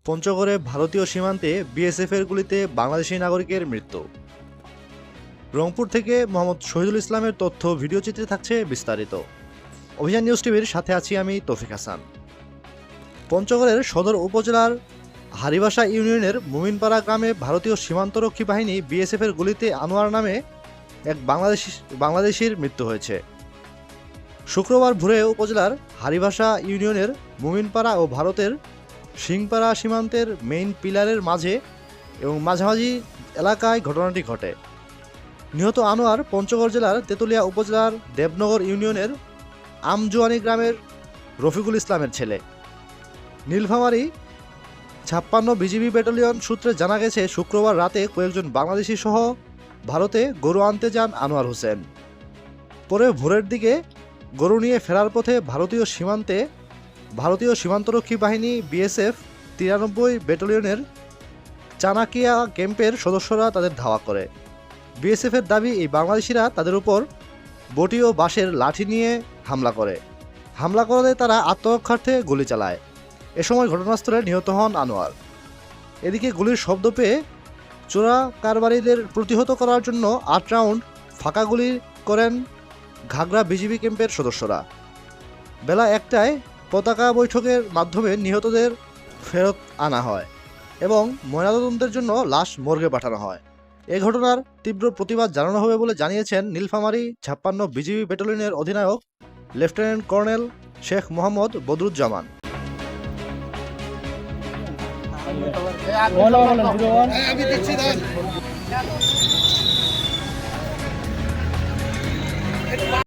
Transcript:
পঞ্চগড়ে ভারতীয় সীমান্তে বিএসএফের গুলিতে বাংলাদেশি নাগরিকের মৃত্যু। রংপুর থেকে মোহাম্মদ শহীদুল ইসলামের তথ্য ভিডিওচিত্রে থাকছে বিস্তারিত। অভিযান নিউজ টিভির সাথে আছি আমি তৌফিক হাসান। পঞ্চগড়ের সদর উপজেলার হারিবাসা ইউনিয়নের মুমিনপাড়া গ্রামে ভারতীয় সীমান্তরক্ষী বাহিনী বিএসএফের গুলিতে আনোয়ার নামে এক বাংলাদেশির মৃত্যু হয়েছে। শুক্রবার ভোরে উপজেলার হারিবাসা ইউনিয়নের মুমিনপাড়া ও ভারতের সিংপাড়া সীমান্তের মেইন পিলারের মাঝে এবং মাঝামাঝি এলাকায় ঘটনাটি ঘটে। নিহত আনোয়ার পঞ্চগড় জেলার তেঁতুলিয়া উপজেলার দেবনগর ইউনিয়নের আমজুয়ানি গ্রামের রফিকুল ইসলামের ছেলে। নীলফামারী 56 বিজিবি ব্যাটালিয়ন সূত্রে জানা গেছে, শুক্রবার রাতে কয়েকজন বাংলাদেশি সহ ভারতে গরু আনতে যান আনোয়ার হোসেন। পরে ভোরের দিকে গরু নিয়ে ফেরার পথে ভারতীয় সীমান্তরক্ষী বাহিনী বিএসএফ 93 ব্যাটালিয়নের চানাকিয়া ক্যাম্পের সদস্যরা তাদের ধাওয়া করে। বিএসএফের দাবি, এই বাংলাদেশিরা তাদের উপর বটি ও বাঁশের লাঠি নিয়ে হামলা করে তারা আত্মরক্ষার্থে গুলি চালায়। এ সময় ঘটনাস্থলে নিহত হন আনোয়ার। এদিকে গুলির শব্দ পেয়ে চোরা কারবারিদের প্রতিহত করার জন্য 8 রাউন্ড ফাঁকা গুলি করেন ঘাগড়া বিজিবি ক্যাম্পের সদস্যরা। বেলা 1টায় পতাকা বৈঠকের মাধ্যমে নিহতদের ফেরত আনা হয় এবং ময়নাতদন্তের জন্য লাশ মর্গে পাঠানো হয়। এ ঘটনার তীব্র প্রতিবাদ জানানো হবে বলে জানিয়েছেন নীলফামারী 56 বিজিবি ব্যাটালিয়নের অধিনায়ক লেফটেন্যান্ট কর্নেল শেখ মোহাম্মদ বদরুজ্জামান।